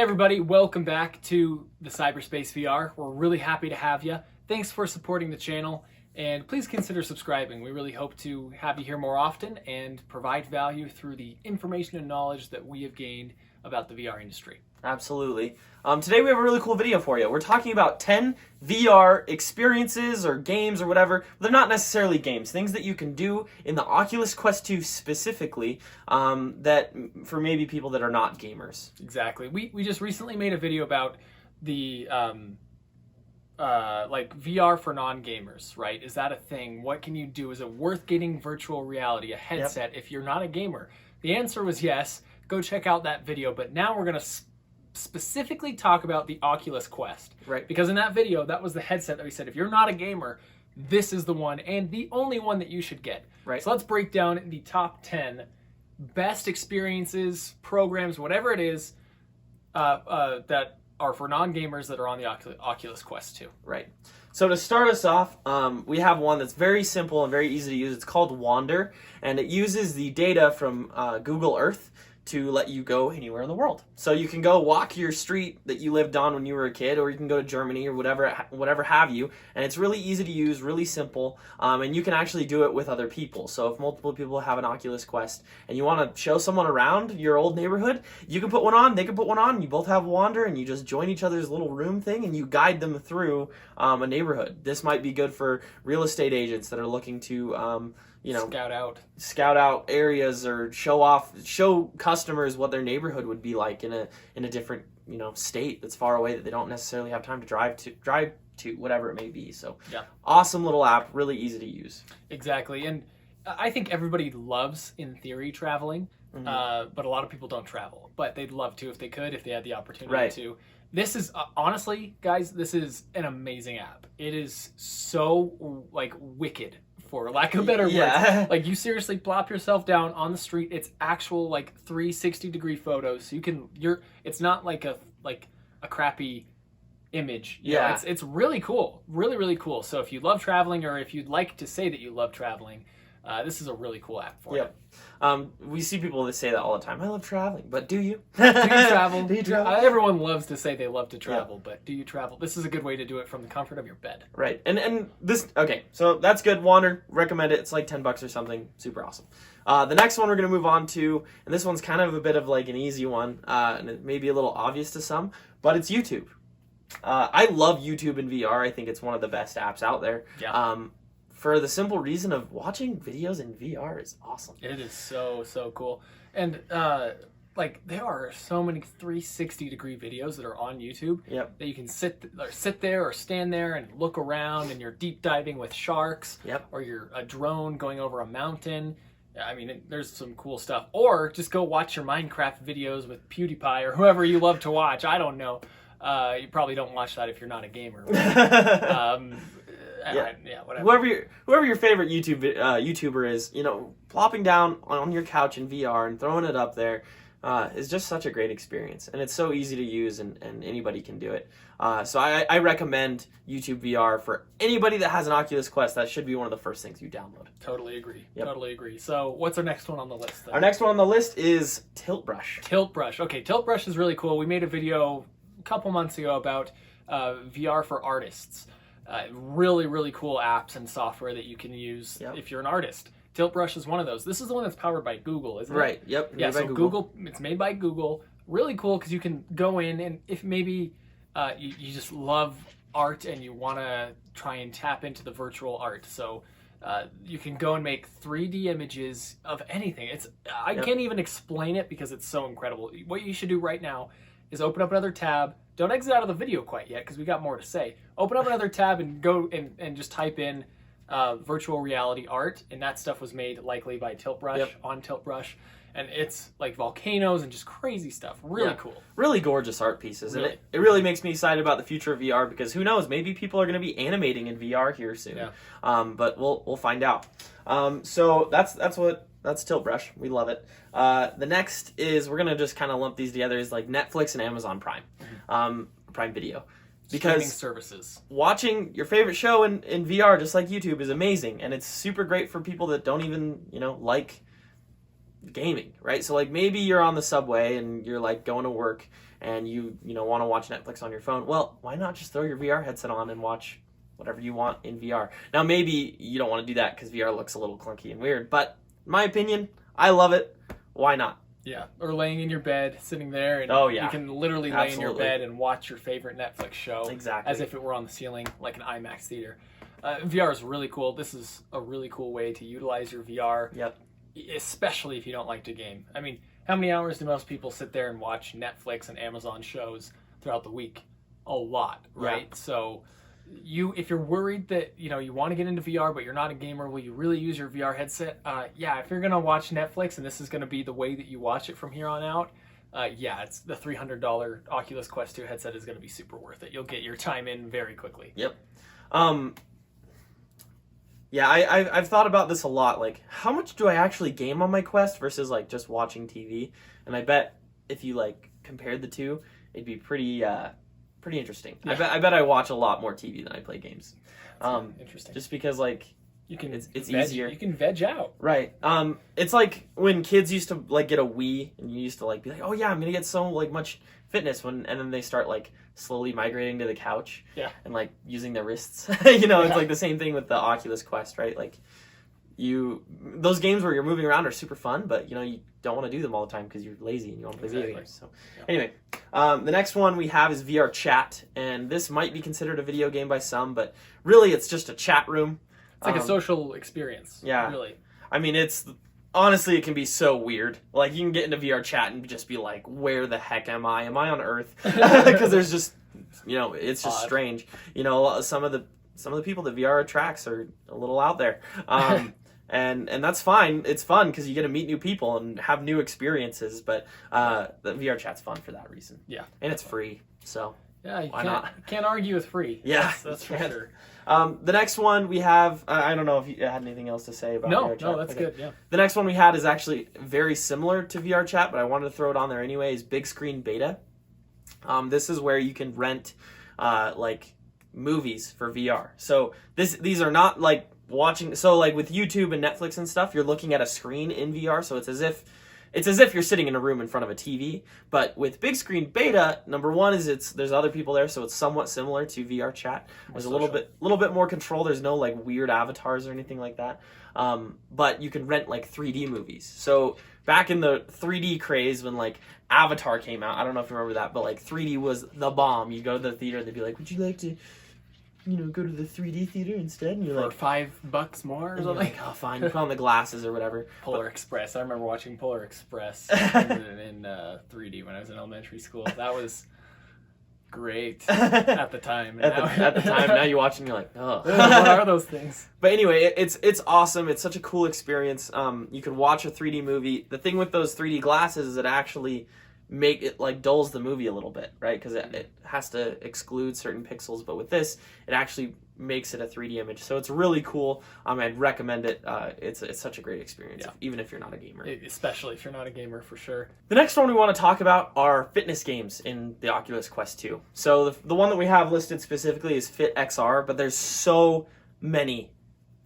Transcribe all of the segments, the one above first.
Hey everybody, welcome back to the Cyberspace VR. We're really happy to have you. Thanks for supporting the channel, and please consider subscribing. We really hope to have you here more often and provide value through the information and knowledge that we have gained about the VR industry. Absolutely. Today we have a really cool video for you. We're talking about 10 VR experiences or games or whatever. They're not necessarily games. Things that you can do in the Oculus Quest 2 specifically that for maybe people that are not gamers. Exactly. We just recently made a video about the like VR for non-gamers, right? Is that a thing? What can you do? Is it worth getting virtual reality, a headset, if you're not a gamer? The answer was yes. Go check out that video. But now we're going to specifically talk about the Oculus Quest. Right. Because in that video, that was the headset that we said, if you're not a gamer, this is the one and the only one that you should get. Right. So let's break down the top 10 best experiences, programs, whatever it is, that are for non-gamers that are on the Oculus Quest 2. Right. So to start us off, we have one that's very simple and very easy to use. It's called Wander, and it uses the data from Google Earth to let you go anywhere in the world. So you can go walk your street that you lived on when you were a kid, or you can go to Germany or whatever have you. And it's really easy to use, really simple, and you can actually do it with other people. So if multiple people have an Oculus Quest and you want to show someone around your old neighborhood, you can put one on, they can put one on, and you both have Wander, and you just join each other's little room thing and you guide them through a neighborhood. This might be good for real estate agents that are looking to scout out areas or show customers what their neighborhood would be like in a different state that's far away that they don't necessarily have time to drive to whatever it may be. So yeah, awesome little app, really easy to use. Exactly. And I think everybody loves, in theory, traveling, but a lot of people don't travel, but they'd love to if they could, if they had the opportunity to. This is honestly, guys, this is an amazing app. It is so wicked, for lack of better words. Like, you seriously plop yourself down on the street. It's actual 360-degree photos. So it's not like a crappy image. It's really cool. Really, really cool. So if you love traveling, or if you'd like to say that you love traveling, this is a really cool app for you. We see people that say that all the time. I love traveling, but do you? Do you travel? Do you travel? Everyone loves to say they love to travel, but do you travel? This is a good way to do it from the comfort of your bed. Right. And this, okay, so that's good. Wander, recommend it. It's like $10 or something. Super awesome. The next one we're going to move on to, and this one's kind of a bit of an easy one, and it may be a little obvious to some, but it's YouTube. I love YouTube in VR. I think it's one of the best apps out there. For the simple reason of watching videos in VR is awesome. It is so cool. And there are so many 360-degree videos that are on YouTube that you can sit there or stand there and look around, and you're deep diving with sharks, or you're a drone going over a mountain. I mean, there's some cool stuff. Or just go watch your Minecraft videos with PewDiePie or whoever you love to watch. I don't know. You probably don't watch that if you're not a gamer. Whatever. Whoever your favorite YouTuber is, plopping down on your couch in VR and throwing it up there is just such a great experience, and it's so easy to use, and anybody can do it. So I recommend YouTube VR for anybody that has an Oculus Quest. That should be one of the first things you download. Totally agree. Totally agree. So what's our next one on the list then? Our next one on the list is Tilt Brush. Tilt Brush. Okay, Tilt Brush is really cool. We made a video a couple months ago about VR for artists. Really, really cool apps and software that you can use if you're an artist. Tilt Brush is one of those. This is the one that's powered by Google, isn't it? Right, yep. Yeah, so Google, it's made by Google. Really cool, because you can go in, and if maybe you just love art and you want to try and tap into the virtual art. So you can go and make 3D images of anything. I can't even explain it because it's so incredible. What you should do right now is open up another tab. Don't exit out of the video quite yet, because we got more to say. Open up another tab and go and just type in virtual reality art, and that stuff was made likely by Tilt Brush on Tilt Brush, and it's like volcanoes and just crazy stuff. Really cool. Really gorgeous art pieces, and it really makes me excited about the future of VR, because who knows, maybe people are going to be animating in VR here soon. But we'll find out. So that's Tilt Brush. We love it. The next is, we're going to just kind of lump these together, is like Netflix and Amazon Prime. Prime Video. Because services. Watching your favorite show in VR, just like YouTube, is amazing. And it's super great for people that don't even, like gaming, right? So like maybe you're on the subway and you're like going to work and you want to watch Netflix on your phone. Well, why not just throw your VR headset on and watch whatever you want in VR? Now maybe you don't want to do that because VR looks a little clunky and weird, but in my opinion, I love it. Why not? Yeah, or laying in your bed, sitting there, and you can literally lay in your bed and watch your favorite Netflix show as if it were on the ceiling, like an IMAX theater. VR is really cool. This is a really cool way to utilize your VR, especially if you don't like to game. I mean, how many hours do most people sit there and watch Netflix and Amazon shows throughout the week? A lot, right? Yeah. So if you're worried that you want to get into VR but you're not a gamer, will you really use your VR headset? If you're gonna watch Netflix and this is gonna be the way that you watch it from here on out, it's the $300 Oculus Quest 2 headset is gonna be super worth it. You'll get your time in very quickly. Yep. I've thought about this a lot. Like, how much do I actually game on my Quest versus like just watching TV? And I bet if you like compared the two, it'd be pretty interesting. Yeah. I bet I watch a lot more TV than I play games. Interesting. Just because like it's easier. You can veg out. Right. It's like when kids used to like get a Wii and you used to like be like, oh yeah, I'm gonna get so like much fitness and then they start like slowly migrating to the couch. Yeah. And like using their wrists. It's like the same thing with the Oculus Quest, right? Like those games where you're moving around are super fun, but you don't want to do them all the time because you're lazy and you want to play video games. So anyway, the next one we have is VR Chat, and this might be considered a video game by some, but really it's just a chat room. It's like a social experience. Yeah. Really. I mean, honestly, it can be so weird. Like, you can get into VR Chat and just be like, where the heck am I? Am I on Earth? Because there's just, it's just strange. Some of the people that VR attracts are a little out there. And that's fine. It's fun because you get to meet new people and have new experiences. But the VR Chat's fun for that reason. Yeah. And it's free, so yeah, why not? You can't argue with free. Yeah, that's for sure. The next one we have, I don't know if you had anything else to say about VR Chat. No, that's good, yeah. The next one we had is actually very similar to VR Chat, but I wanted to throw it on there anyway, is Big Screen Beta. This is where you can rent like movies for VR. So these are not like watching, so like with YouTube and Netflix and stuff, you're looking at a screen in VR, so it's as if you're sitting in a room in front of a TV. But with Big Screen Beta, number one is there's other people there, so it's somewhat similar to VR Chat. There's a little bit more control. There's no like weird avatars or anything like that. But you can rent like 3D movies. So back in the 3D craze when like Avatar came out, I don't know if you remember that, but like 3D was the bomb. You go to the theater and they'd be like, would you like to go to the 3D theater instead? And you're for like, $5 more or something. Like, oh, fine. You put on the glasses or whatever. Polar Express. I remember watching Polar Express in 3D when I was in elementary school. That was great at the time. At the time, now you watch and you're like, oh. What are those things? But anyway, it's awesome. It's such a cool experience. You can watch a 3D movie. The thing with those 3D glasses is it actually make it like dulls the movie a little bit, right? Because it has to exclude certain pixels, but with this it actually makes it a 3D image, so it's really cool. I'd recommend it. It's such a great experience, even if you're not a gamer, especially if you're not a gamer, for sure. The next one we want to talk about are fitness games in the Oculus Quest 2. So the one that we have listed specifically is FitXR, but there's so many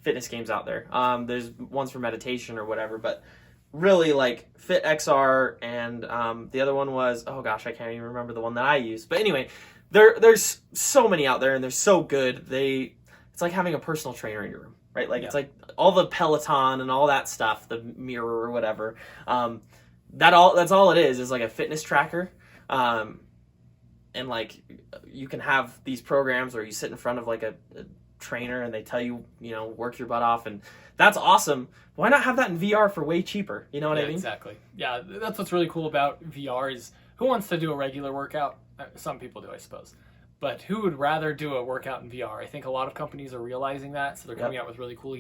fitness games out there. There's ones for meditation or whatever, but really, like FitXR and the other one was, oh gosh, I can't even remember the one that I used. But anyway, there's so many out there and they're so good. It's like having a personal trainer in your room, right? Like it's like all the Peloton and all that stuff, the mirror or whatever. That's all it is like a fitness tracker. And like you can have these programs where you sit in front of like a trainer and they tell you, work your butt off, and that's awesome. Why not have that in VR for way cheaper? You know what I mean? Exactly. Yeah, that's what's really cool about VR is who wants to do a regular workout? Some people do, I suppose. But who would rather do a workout in VR? I think a lot of companies are realizing that, so they're coming out with really cool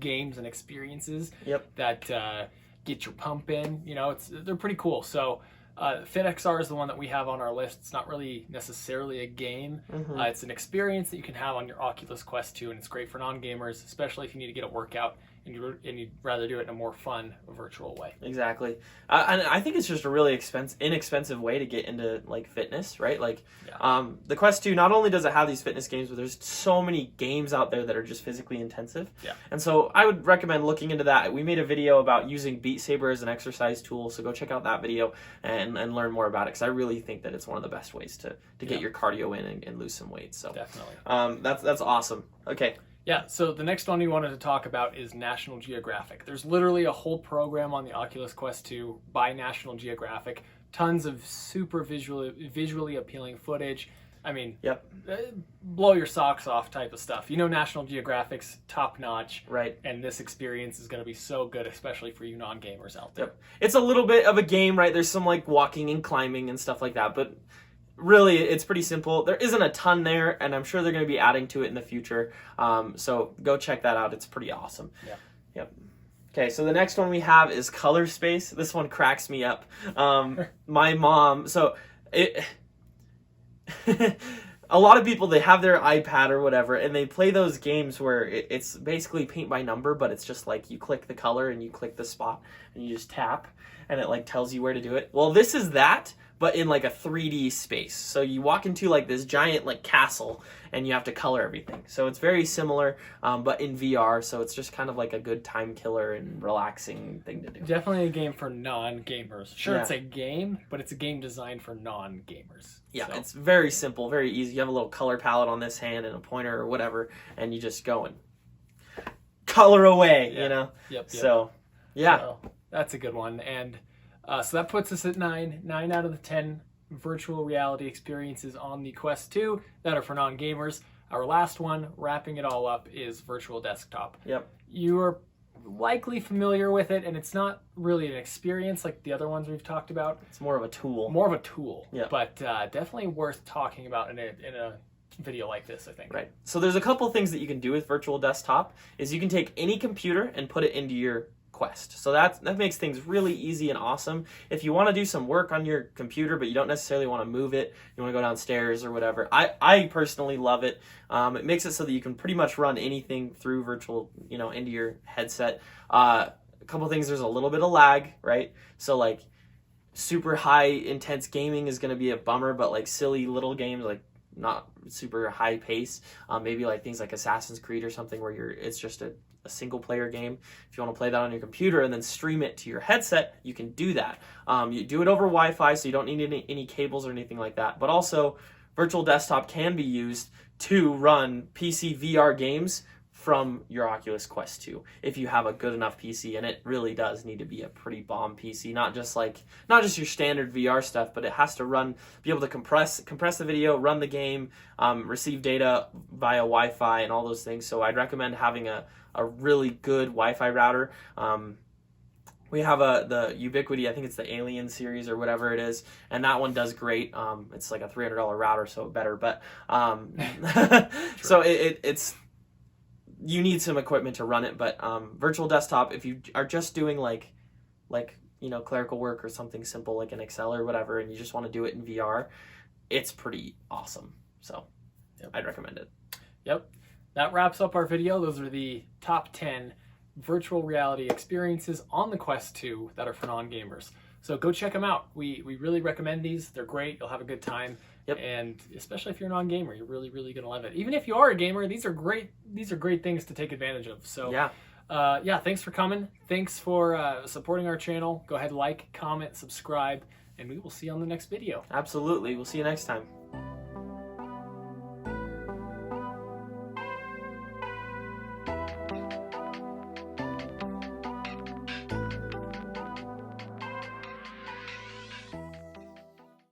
games and experiences that get your pump in. They're pretty cool. So FitXR is the one that we have on our list. It's not really necessarily a game. Mm-hmm. It's an experience that you can have on your Oculus Quest 2, and it's great for non-gamers, especially if you need to get a workout and you'd rather do it in a more fun virtual way. Exactly. And I think it's just a really inexpensive way to get into like fitness, right? Like, the Quest 2, not only does it have these fitness games, but there's so many games out there that are just physically intensive. Yeah. And so I would recommend looking into that. We made a video about using Beat Saber as an exercise tool, so go check out that video and learn more about it, because I really think that it's one of the best ways to get your cardio in and lose some weight. So definitely. That's awesome. Okay. Yeah, so the next one we wanted to talk about is National Geographic. There's literally a whole program on the Oculus Quest 2 by National Geographic. Tons of super visually appealing footage. I mean, blow your socks off type of stuff. You know, National Geographic's top notch. Right. And this experience is going to be so good, especially for you non-gamers out there. Yep. It's a little bit of a game, right? There's some like walking and climbing and stuff like that, but really, it's pretty simple. There isn't a ton there, and I'm sure they're going to be adding to it in the future. So go check that out. It's pretty awesome. Yeah. Yep. Okay, so the next one we have is Color Space. This one cracks me up. My mom, a lot of people, they have their iPad or whatever, and they play those games where it's basically paint by number, but it's just like you click the color and you click the spot and you just tap, and it like tells you where to do it. Well, this is that, but in like a 3D space. So you walk into like this giant like castle and you have to color everything. So it's very similar, but in VR. So it's just kind of like a good time killer and relaxing thing to do. Definitely a game for non-gamers. Sure, Yeah. It's a game, but it's a game designed for non-gamers. Yeah, So, it's very simple, very easy. You have a little color palette on this hand and a pointer or whatever, and you just go and color away, you know? Yep. So, yeah. So, that's a good one. And so that puts us at 9 out of the 10 virtual reality experiences on the Quest 2 that are for non-gamers. Our last one, wrapping it all up, is Virtual Desktop. Yep. You are likely familiar with it, and it's not really an experience like the other ones we've talked about. It's more of a tool. More of a tool, Yep. but definitely worth talking about in a video like this, I think. Right. So there's a couple things that you can do with Virtual Desktop. Is you can take any computer and put it into your Quest. So that makes things really easy and awesome. If you want to do some work on your computer, but you don't necessarily want to move it, you want to go downstairs or whatever, I personally love it. It makes it so that you can pretty much run anything through virtual, into your headset. A couple things, there's a little bit of lag, right? So like super high intense gaming is going to be a bummer, but like silly little games, like not super high pace, maybe like things like Assassin's Creed or something where it's just a single player game. If you want to play that on your computer and then stream it to your headset, you can do that. You do it over Wi-Fi, so you don't need any cables or anything like that. But also, Virtual Desktop can be used to run PC VR games from your Oculus Quest 2 if you have a good enough PC, and it really does need to be a pretty bomb PC, not just your standard VR stuff, but it has to be able to compress the video, run the game, receive data via Wi-Fi and all those things. So I'd recommend having a really good Wi-Fi router. We have the Ubiquiti, I think it's the Alien series or whatever it is, and that one does great. It's like a $300 router, so better, but so it's you need some equipment to run it, but Virtual Desktop, if you are just doing like clerical work or something simple like an Excel or whatever, and you just want to do it in VR, it's pretty awesome. So I'd recommend it. Yep. That wraps up our video. Those are the top 10 virtual reality experiences on the Quest 2 that are for non-gamers. So go check them out. We really recommend these. They're great. You'll have a good time. Yep. And especially if you're a non-gamer, you're really, really going to love it. Even if you are a gamer, these are great things to take advantage of. So yeah, thanks for coming. Thanks for supporting our channel. Go ahead, like, comment, subscribe, and we will see you on the next video. Absolutely. We'll see you next time.